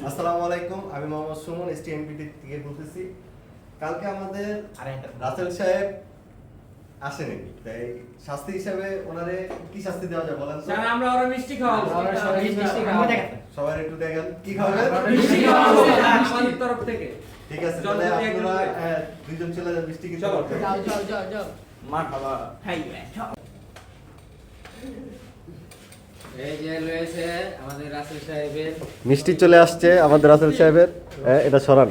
আসসালামু আলাইকুম, আমি মোহাম্মদ সুমন এসটিএমপিটি থেকে বলতেছি। কালকে আমাদের রাসেল সাহেব আসেনি, তাই শাস্তি হিসাবে ওনারে কি শাস্তি দেওয়া যায় বলেন তো? স্যার আমরা ওরা মিষ্টি খাওয়াবো। সবাই একটু দেখেন কি খাবেন? মিষ্টি খাওয়াবো আমাদের তরফ থেকে। ঠিক আছে, তাহলে আপনারা দুইজন চলে যান মিষ্টি কিনতে। চলো যাও মারহাবা। এই যে রয়েছে আমাদের রাসেল সাহেবের মিষ্টি চলে আসছে আমাদের রাসেল সাহেবের। এটা সরান।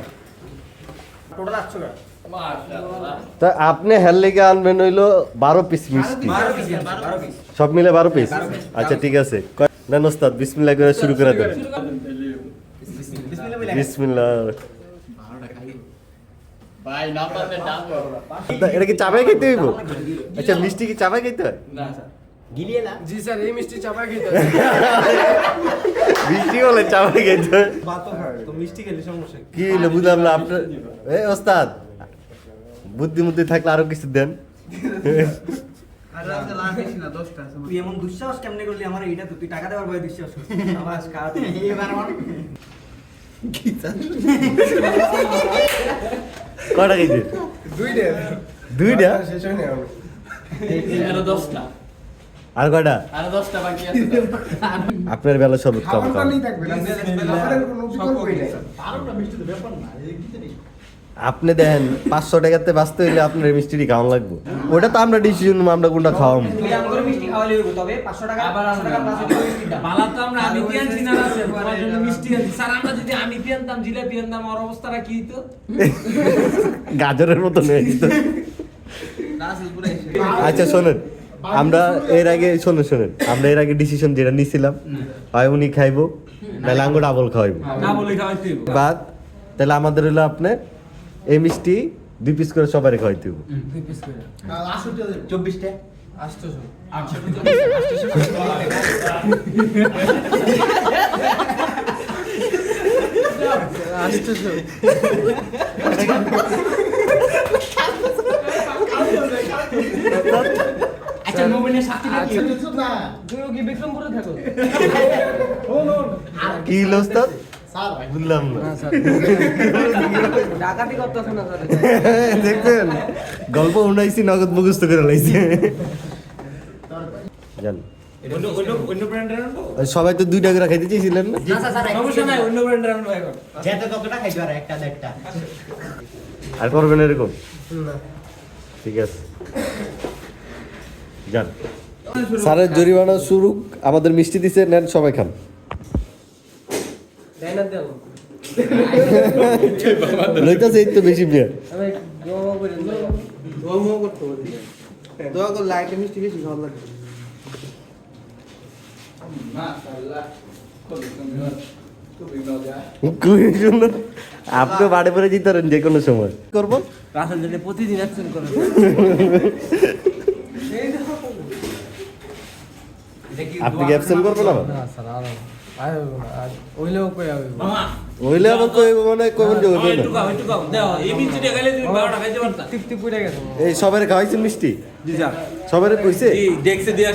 টোটাল 800 টাকা। মাশাআল্লাহ। তা আপনি হেললিকে আনবেন হইলো 12 পিস মিষ্টি। 12 পিস। সব মিলে 12 পিস। আচ্ছা ঠিক আছে। না ওস্তাদ, বিসমিল্লাহ করে শুরু করে দেন। বিসমিল্লাহ। ভাই না পারলে ডাক করো। এটা কি চাবাই খেতে হইব? আচ্ছা মিষ্টি কি চাবাই খেতে হয়? না স্যার। গিলিয়ে না জি স্যার, এই মিষ্টি চাপা খেতে মিষ্টি বলে চাবাই খেতে হয়? বাতো খায় তো মিষ্টি খেলে সমস্যা কি হলো বুঝলাম না আপনার। ওস্তাদ বুদ্ধি থাকলে আরো কিছু দেন। তুই এমন দুঃসাহস কেমনে করলি আমার এইটা তো তুই টাকা দেওয়ার ভয়ে দুঃসাহস করছিস আমার কাজ এবার আমার কয়টা খেয়েছে? দুইটা? শেষ হয়নি আমার। আরো 10টা। আর কয়টা? আরো 10টা বাকি আছে। আপনার বেলা শরবত কম খাও। আপনি দেখেন 500 টাকাতে বাঁচতে হইলে আপনার মিষ্টি খাওয়ান লাগবে। ওটা তো আমরা ডিসিশন আমরা কোনটা খাওয়াবো। তুই আমাদের মিষ্টি খাওয়ালি হইব তবে 500 টাকা আবার 500 টাকা প্লাস মিষ্টিটা বালা তো আমরা আমি আনছি না আছে তোমার জন্য মিষ্টি আনছি। স্যার আমরা যদি আমি আনতাম জিলাপি আনতাম ওর অবস্থাটা কি হতো? গাজরের মতো হয়ে যেত। আচ্ছা শোনেন, আমরা এর আগে শোনেন আমরা এর আগে ডিসিশন যেটা নিছিলাম, হয় উনি খাইবো নাহলে আঙ্গুর ডাবল খাওয়াইবো। না বলে খাওয়াইতে হবে। বাদ তাহলে আমাদের হলো আপনি এই মিষ্টি 2 পিস করে সবারই খাওয়াইতে হবে। 2 পিস করে 24টা 800 আচ্ছা মোবাইলে সাথে কি তুমি কি বিক্রমপুরে থাকো? কি হলো ওস্তাদ? বুঝলাম না। ডাকাতি করতেছ না স্যার দেখছেন, গল্প উনাইছি নগদ মুখস্থ করে লাইছে। জান অন্য ব্র্যান্ডের আনবো? সবাই তো 2 টাকা খাইতে চেয়েছিলেন না? না স্যার সমস্যা নাই, অন্য ব্র্যান্ডের আনবো এখন। যেটা কতটা খাইছো আর একটা দেড়টা আর করবেন এরকম? ঠিক আছে যান। স্যারের জরিমানা শুরু, আমাদের মিষ্টি দিছে, নেন সবাই খান। দেয় না দেও লইতাছে এই তো বেশি বিয়ে। আমি দোয়া করে দোয়া করতে বলি দোয়া করলে আইটেম মিষ্টি বেশি ভালো লাগে মাশাআল্লাহ, খুবই মজা। খুবই সুন্দর। আপনি বাড়ি পরে যেতে পারেন যে কোনো সময়। করবো রাসেল যদি প্রতিদিন অ্যাকশন করে আপনি কি অ্যাবসেন্ট করবেন আবার? না স্যার আর ওইলেও কই আইবো মামা। হইলে আবার কই মানে কইবেন যে হইবে না। ওইটুকু দাও, এই মিষ্টিটা খেলে তুমি 12টা খাইতে পারতা। তৃপ্তি পুড়ে গেছে। এই সবারে খাওয়াইছেন মিষ্টি? জি স্যার। সবারে কইছে? জি, দেখছে দিয়ে